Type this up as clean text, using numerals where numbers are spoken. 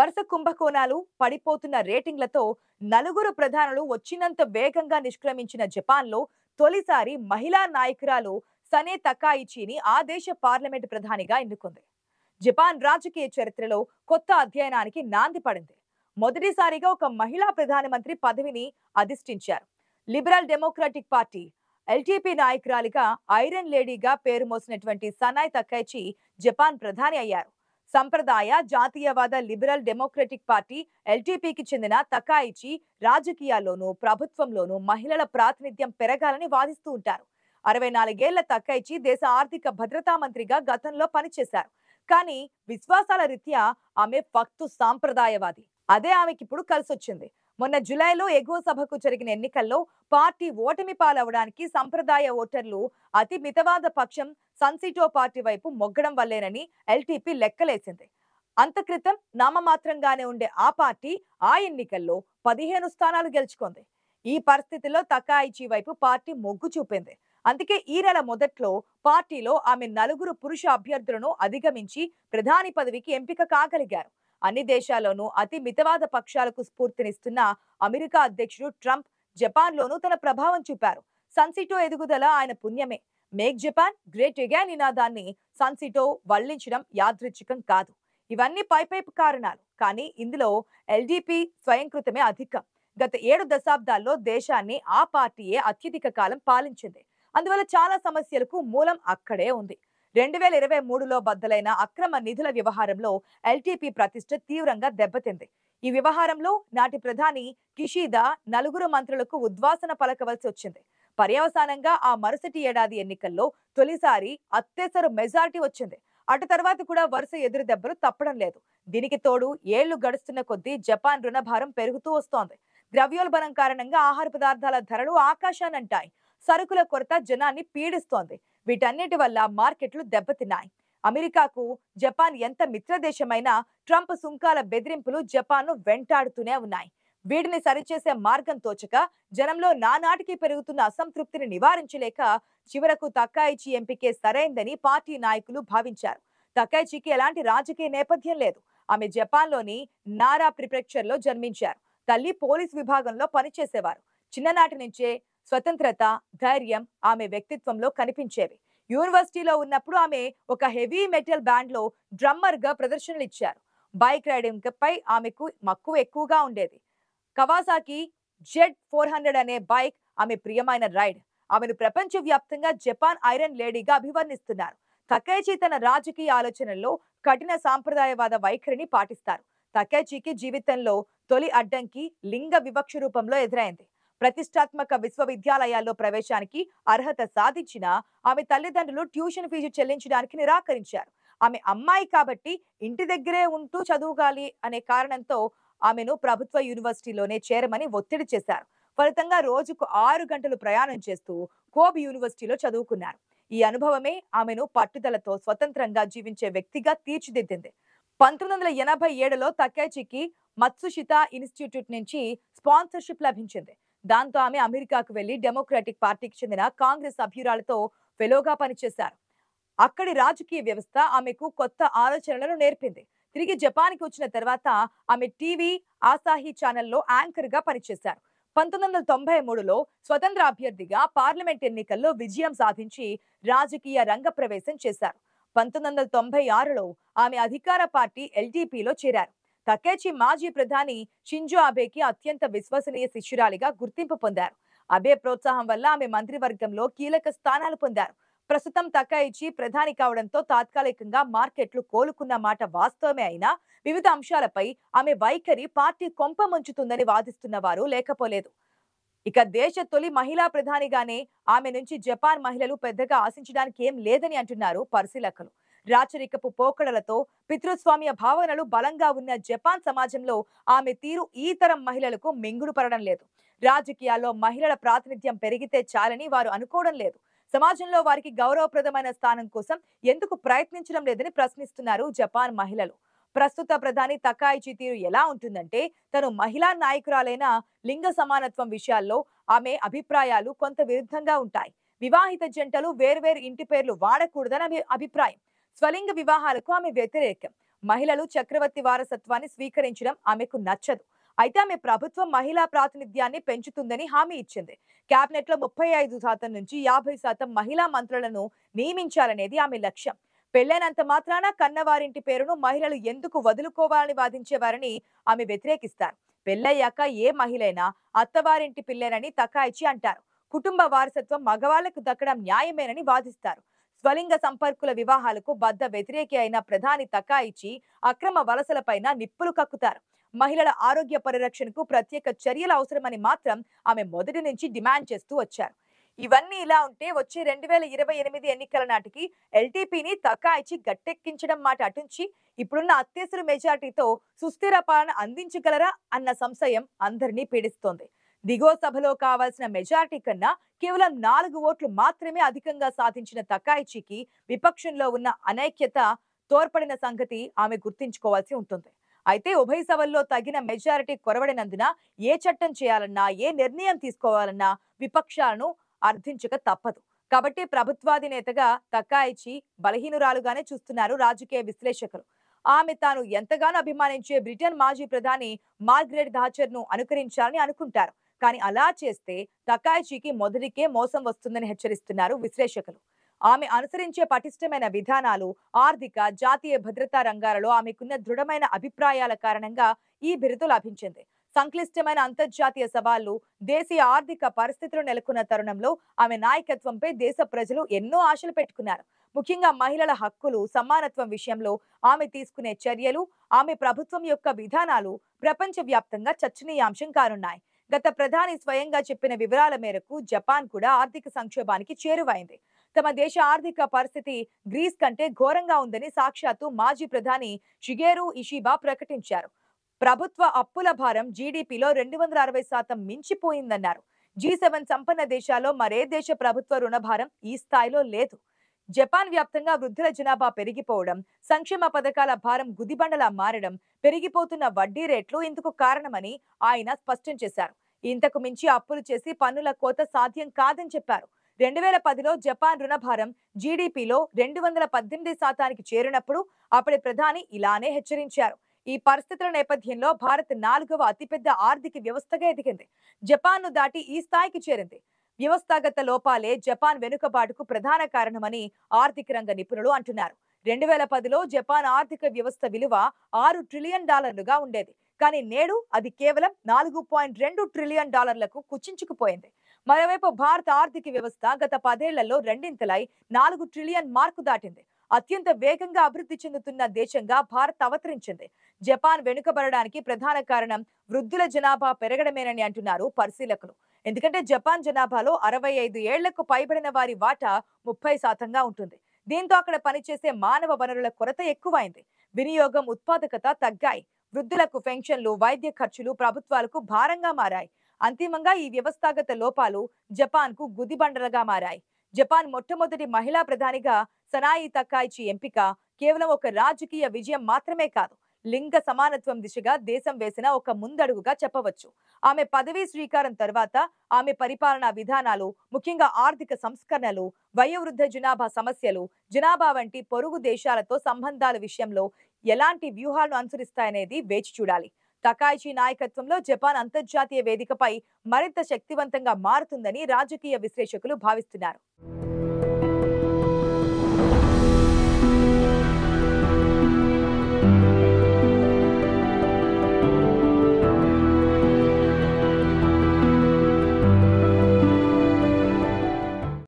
వరుస కుంభకోణాలు, పడిపోతున్న రేటింగ్లతో నలుగురు ప్రధానులు వచ్చినంత వేగంగా నిష్క్రమించిన జపాన్లో తొలిసారి మహిళా నాయకురాలు సనే తకాయిచిని ఆ దేశ పార్లమెంటు ప్రధానిగా ఎన్నుకుంది. జపాన్ రాజకీయ చరిత్రలో కొత్త అధ్యయనానికి నాంది పడింది. మొదటిసారిగా ఒక మహిళా ప్రధానమంత్రి పదవిని అధిష్ఠించారు. లిబరల్ డెమోక్రటిక్ పార్టీ ఎల్టీపీ నాయకురాలిగా ఐరన్ లేడీగా పేరు మోసినటువంటి సనాయ్ తకైచి జపాన్ ప్రధాని అయ్యారు. సంప్రదాయ జాతీయవాద లిబరల్ డెమోక్రటిక్ పార్టీ ఎల్టీపీకి చెందిన తకాయిచి రాజకీయాల్లోనూ ప్రభుత్వంలోనూ మహిళల ప్రాతినిధ్యం పెరగాలని వాదిస్తూ ఉంటారు. 64 ఏళ్ల తకైచి దేశ ఆర్థిక భద్రతా మంత్రిగా గతంలో పనిచేశారు. కానీ విశ్వాసాల రీత్యా ఆమె ఫక్తు సాంప్రదాయవాది. అదే ఆమెకిప్పుడు కలిసొచ్చింది. మొన్న జులైలో ఎగువ సభకు జరిగిన ఎన్నికల్లో పార్టీ ఓటమి పాలవడానికి సంప్రదాయ ఓటర్లు అతి మితవాద పక్షం సన్సిటో పార్టీ వైపు మొగ్గడం వల్లేనని ఎల్టీపీ లెక్కలేసింది. అంతక్రితం నామమాత్రంగానే ఉండే ఆ పార్టీ ఆ ఎన్నికల్లో 15 స్థానాలు గెలుచుకుంది. ఈ పరిస్థితిలో తకాయిచి వైపు పార్టీ మొగ్గు చూపింది. అందుకే ఈ నెల మొదట్లో పార్టీలో ఆమె నలుగురు పురుష అభ్యర్థులను అధిగమించి ప్రధాని పదవికి ఎంపిక కాగలిగారు. అన్ని దేశాల్లోనూ అతి మితవాద పక్షాలకు స్ఫూర్తినిస్తున్న అమెరికా అధ్యక్షుడు ట్రంప్ జపాన్లోనూ తన ప్రభావం చూపారు. సన్సిటో ఎదుగుదల ఆయన పుణ్యమే. మేక్ జపాన్ గ్రేట్ అగైన్ నినాదాన్ని సన్సిటో వల్లించడం యాదృచ్ఛికం కాదు. ఇవన్నీ పైపైపు కారణాలు. కానీ ఇందులో ఎల్డీపీ స్వయంకృతమే అధికం. గత 7 దశాబ్దాల్లో దేశాన్ని ఆ పార్టీయే అత్యధిక కాలం పాలించింది. అందువల్ల చాలా సమస్యలకు మూలం అక్కడే ఉంది. 2023లో బద్దలైన అక్రమ నిధుల వ్యవహారంలో ఎల్టీపీ ప్రతిష్ట తీవ్రంగా దెబ్బతింది. ఈ వ్యవహారంలో నాటి ప్రధాని కిషిదా నలుగురు మంత్రులకు ఉద్వాసన పలకవలసి వచ్చింది. పర్యవసానంగా ఆ మరుసటి ఏడాది ఎన్నికల్లో తొలిసారి అత్యవసర మెజారిటీ వచ్చింది. అటు తర్వాత కూడా వరుస ఎదురు దెబ్బలు తప్పడం లేదు. దీనికి తోడు ఏళ్లు గడుస్తున్న కొద్దీ జపాన్ రుణభారం పెరుగుతూ వస్తోంది. ద్రవ్యోల్బణం కారణంగా ఆహార పదార్థాల ధరలు ఆకాశానంటాయి. సరుకుల కొరత జనాన్ని పీడిస్తోంది. వీటన్నిటి వల్ల మార్కెట్లు దెబ్బతిన్నాయి. అమెరికాకు జపాన్ ఎంత మిత్రదేశమైనా ట్రంప్ సుంకాల బెదిరింపులు జపాన్ను వెంటాడుతూనే ఉన్నాయి. వీటిని సరిచేసే మార్గం తోచక జనంలో నానాటికి పెరుగుతున్న అసంతృప్తిని నివారించలేక చివరకు తకాయిచి ఎంపికే సరైందని పార్టీ నాయకులు భావించారు. తకాయిచికి ఎలాంటి రాజకీయ నేపథ్యం లేదు. ఆమె జపాన్లోని నారా ప్రిఫెక్చర్లో జన్మించారు. తల్లి పోలీస్ విభాగంలో పనిచేసేవారు. చిన్ననాటి నుంచే స్వతంత్రత, ధైర్యం ఆమె వ్యక్తిత్వంలో కనిపించేవి. యూనివర్సిటీలో ఉన్నప్పుడు ఆమె ఒక హెవీ మెటల్ బ్యాండ్ లో డ్రమ్మర్ గా ప్రదర్శనలు ఇచ్చారు. బైక్ రైడింగ్ పై ఆమెకు మక్కువ ఎక్కువగా ఉండేది. కవాసాకి Z400 అనే బైక్ ఆమె ప్రియమైన రైడ్. ఆమెను ప్రపంచ వ్యాప్తంగా జపాన్ ఐరన్ లేడీగా అభివర్ణిస్తున్నారు. తకైచి తన రాజకీయ ఆలోచనల్లో కఠిన సాంప్రదాయవాద వైఖరిని పాటిస్తారు. తకైచికి జీవితంలో తొలి అడ్డంకి లింగ వివక్ష రూపంలో ఎదురైంది. ప్రతిష్టాత్మక విశ్వవిద్యాలయాల్లో ప్రవేశానికి అర్హత సాధించిన ఆమె తల్లిదండ్రులు ట్యూషన్ ఫీజు చెల్లించడానికి నిరాకరించారు. ఆమె అమ్మాయి కాబట్టి ఇంటి దగ్గరే ఉంటూ చదువుగాలి అనే కారణంతో ఆమెను ప్రభుత్వ యూనివర్సిటీలోనే చేరమని ఒత్తిడి చేశారు. ఫలితంగా రోజుకు 6 గంటలు ప్రయాణం చేస్తూ కోబ్ యూనివర్సిటీలో చదువుకున్నారు. ఈ అనుభవమే ఆమెను పట్టుదలతో స్వతంత్రంగా జీవించే వ్యక్తిగా తీర్చిదిద్దింది. 1987లో తకైచికి మత్సుషితా ఇన్స్టిట్యూట్ నుంచి స్పాన్సర్షిప్ లభించింది. దాంతో ఆమె అమెరికాకు వెళ్లి డెమోక్రటిక్ పార్టీకి చెందిన కాంగ్రెస్ సభ్యురాలతో ఫెలోగా పనిచేశారు. అక్కడి రాజకీయ వ్యవస్థ ఆమెకు కొత్త ఆలోచనలను నేర్పింది. తిరిగి జపాన్కి వచ్చిన తర్వాత ఆమె టీవీ ఆసాహి ఛానల్లో యాంకర్ గా పనిచేశారు. 1993లో స్వతంత్ర అభ్యర్థిగా పార్లమెంట్ ఎన్నికల్లో విజయం సాధించి రాజకీయ రంగ ప్రవేశం చేశారు. 1996లో ఆమె అధికార పార్టీ ఎల్టీపీలో చేరారు. తకైచి మాజీ ప్రధాని షింజో అబేకి అత్యంత విశ్వసనీయ శిష్యురాలిగా గుర్తింపు పొందారు. అబే ప్రోత్సాహం వల్ల ఆమె మంత్రివర్గంలో కీలక స్థానాలు పొందారు. ప్రస్తుతం తకైచి ప్రధాని కావడంతో తాత్కాలికంగా మార్కెట్లు కోలుకున్న మాట వాస్తవమే అయినా వివిధ అంశాలపై ఆమె వైఖరి పార్టీ కొంప ముంచుతుందని వాదిస్తున్న వారు లేకపోలేదు. ఇక దేశ తొలి మహిళా ప్రధానిగానే ఆమె నుంచి జపాన్ మహిళలు పెద్దగా ఆశించడానికి ఏం లేదని అంటున్నారు పరిశీలకులు. రాచరికపు పోకడలతో పితృస్వామ్య భావనలు బలంగా ఉన్న జపాన్ సమాజంలో ఆమె తీరు ఈ తరం మహిళలకు మింగుడు పడడం లేదు. రాజకీయాల్లో మహిళల ప్రాతినిధ్యం పెరిగితే చాలని వారు అనుకోవడం లేదు. సమాజంలో వారికి గౌరవప్రదమైన స్థానం కోసం ఎందుకు ప్రయత్నించడం లేదని ప్రశ్నిస్తున్నారు జపాన్ మహిళలు. ప్రస్తుత ప్రధాని తకాయిచి తీరు ఎలా ఉంటుందంటే తను మహిళా నాయకురాలైన లింగ సమానత్వం విషయాల్లో ఆమె అభిప్రాయాలు కొంత విరుద్ధంగా ఉంటాయి. వివాహిత జంటలు వేర్వేరు ఇంటి పేర్లు వాడకూడదని ఆమె అభిప్రాయం. స్వలింగ వివాహాలకు ఆమె వ్యతిరేకం. మహిళలు చక్రవర్తి వారసత్వాన్ని స్వీకరించడం ఆమెకు నచ్చదు. అయితే ఆమె ప్రభుత్వం మహిళా ప్రాతినిధ్యాన్ని పెంచుతుందని హామీ ఇచ్చింది. కేబినెట్ లో 35% నుంచి 50% మహిళా మంత్రులను నియమించాలనేది ఆమె లక్ష్యం. పెళ్లైనంత మాత్రాన కన్నవారింటి పేరును మహిళలు ఎందుకు వదులుకోవాలని వాదించేవారని ఆమె వ్యతిరేకిస్తారు. పెళ్లయ్యాక ఏ మహిళైనా అత్తవారింటి పిల్లేనని తకాయిచి అంటారు. కుటుంబ వారసత్వం మగవాళ్లకు దక్కడం న్యాయమేనని వాదిస్తారు. స్వలింగ సంపర్కుల వివాహాలకు బద్ద వ్యతిరేకి అయిన ప్రధాని తకాయిచి అక్రమ వలసలపైన నిప్పులు కక్కుతారు. మహిళల ఆరోగ్య పరిరక్షణకు ప్రత్యేక చర్యలు అవసరమని మాత్రం ఆమె మొదటి నుంచి డిమాండ్ చేస్తూ వచ్చారు. ఇవన్నీ ఇలా ఉంటే వచ్చే 2028 ఎన్నికల నాటికి ఎల్టీపీని తకాయిచి గట్టెక్కించడం మాట అటుంచి ఇప్పుడున్న అత్యవసర మెజారిటీతో సుస్థిర పాలన అందించగలరా అన్న సంశయం అందరినీ పీడిస్తోంది. దిగువ సభలో కావాల్సిన మెజారిటీ కన్నా కేవలం 4 ఓట్లు మాత్రమే అధికంగా సాధించిన తకాయిచికి విపక్షంలో ఉన్న అనైక్యత తోడ్పడిన సంగతి ఆమె గుర్తించుకోవాల్సి ఉంటుంది. అయితే ఉభయ సభల్లో తగిన మెజారిటీ కొరవడినందున ఏ చట్టం చేయాలన్నా ఏ నిర్ణయం తీసుకోవాలన్నా విపక్షాలను అర్థించక తప్పదు. కాబట్టి ప్రభుత్వాధినేతగా తకాయిచి బలహీనురాలుగానే చూస్తున్నారు రాజకీయ విశ్లేషకులు. ఆమె తాను ఎంతగానో అభిమానించే బ్రిటన్ మాజీ ప్రధాని మార్గరెట్ థాచర్ ను అనుకరించాలని అనుకుంటారు. కానీ అలా చేస్తే తకాయిచికి మొదటికే మోసం వస్తుందని హెచ్చరిస్తున్నారు విశ్లేషకులు. ఆమె అనుసరించే పటిష్టమైన విధానాలు, ఆర్థిక, జాతీయ భద్రతా రంగాలలో ఆమెకున్న దృఢమైన అభిప్రాయాల కారణంగా ఈ బిరుదు లభించింది. సంక్లిష్టమైన అంతర్జాతీయ సవాళ్లు, దేశీయ ఆర్థిక పరిస్థితులు నెలకొన్న తరుణంలో ఆమె నాయకత్వంపై దేశ ప్రజలు ఎన్నో ఆశలు పెట్టుకున్నారు. ముఖ్యంగా మహిళల హక్కులు, సమానత్వం విషయంలో ఆమె తీసుకునే చర్యలు, ఆమె ప్రభుత్వం యొక్క విధానాలు ప్రపంచవ్యాప్తంగా చర్చనీయాంశం కానున్నాయి. గత ప్రధాని స్వయంగా చెప్పిన వివరాల మేరకు జపాన్ కూడా ఆర్థిక సంక్షోభానికి చేరువైంది. తమ దేశ ఆర్థిక పరిస్థితి గ్రీస్ కంటే ఘోరంగా ఉందని సాక్షాత్తు మాజీ ప్రధాని షిగేరు ఇషిబా ప్రకటించారు. ప్రభుత్వ అప్పుల భారం జీడీపీలో 260% మించిపోయిందన్నారు. G7 సంపన్న దేశాల్లో మరే దేశ ప్రభుత్వ రుణభారం ఈ స్థాయిలో లేదు. జపాన్ వ్యాప్తంగా వృద్ధుల జనాభా పెరిగిపోవడం, సంక్షేమ పథకాల భారం గుదిబండలా మారడం, పెరిగిపోతున్న వడ్డీ రేట్లు ఇందుకు కారణమని ఆయన స్పష్టం చేశారు. ఇంతకు మించి అప్పులు చేసి పన్నుల కోత సాధ్యం కాదని చెప్పారు. 2010లో జపాన్ రుణభారం జీడీపీలో 218% చేరినప్పుడు అప్పటి ప్రధాని ఇలానే హెచ్చరించారు. ఈ పరిస్థితుల నేపథ్యంలో భారత్ 4వ అతిపెద్ద ఆర్థిక వ్యవస్థగా ఎదిగింది. జపాన్ను దాటి ఈ స్థాయికి చేరింది. వ్యవస్థాగత లోపాలే జపాన్ వెనుకబాటుకు ప్రధాన కారణమని ఆర్థిక రంగ నిపుణులు అంటున్నారు. 2010లో జపాన్ ఆర్థిక వ్యవస్థ విలువ $6 ట్రిలియన్ ఉండేది. కానీ నేడు అది కేవలం $4.2 ట్రిలియన్ కుచించుకుపోయింది. మరోవైపు భారత ఆర్థిక వ్యవస్థ గత 10 ఏళ్లలో రెండింతలై 4 ట్రిలియన్ మార్కు దాటింది. అత్యంత వేగంగా అభివృద్ధి చెందుతున్న దేశంగా భారత్ అవతరించింది. జపాన్ వెనుకబడడానికి ప్రధాన కారణం వృద్ధుల జనాభా పెరగడమేనని అంటున్నారు పరిశీలకులు. ఎందుకంటే జపాన్ జనాభాలో 65 ఏళ్లకు పైబడిన వారి వాటా 30%గా ఉంటుంది. దీంతో అక్కడ పనిచేసే మానవ వనరుల కొరత ఎక్కువైంది. వినియోగం, ఉత్పాదకత తగ్గాయి. వృద్ధులకు పెన్షన్లు, వైద్య ఖర్చులు ప్రభుత్వాలకు భారంగా మారాయి. అంతిమంగా ఈ వ్యవస్థాగత లోపాలు జపాన్కు గుదిబండలుగా మారాయి. జపాన్ మొట్టమొదటి మహిళా ప్రధానిగా సనాయి తకాయిచి ఎంపిక కేవలం ఒక రాజకీయ విజయం మాత్రమే కాదు, లింగ సమానత్వం దిశగా దేశం వేసిన ఒక ముందడుగుగా చెప్పవచ్చు. ఆమె పదవీ స్వీకారం తర్వాత ఆమె పరిపాలనా విధానాలు, ముఖ్యంగా ఆర్థిక సంస్కరణలు, వయోవృద్ధ జనాభా సమస్యలు, జనాభా వంటి పొరుగు దేశాలతో సంబంధాల విషయంలో ఎలాంటి వ్యూహాలను అనుసరిస్తాయనేది వేచి చూడాలి. తకాయిచి నాయకత్వంలో జపాన్ అంతర్జాతీయ వేదికపై మరింత శక్తివంతంగా మారుతుందని రాజకీయ విశ్లేషకులు భావిస్తున్నారు.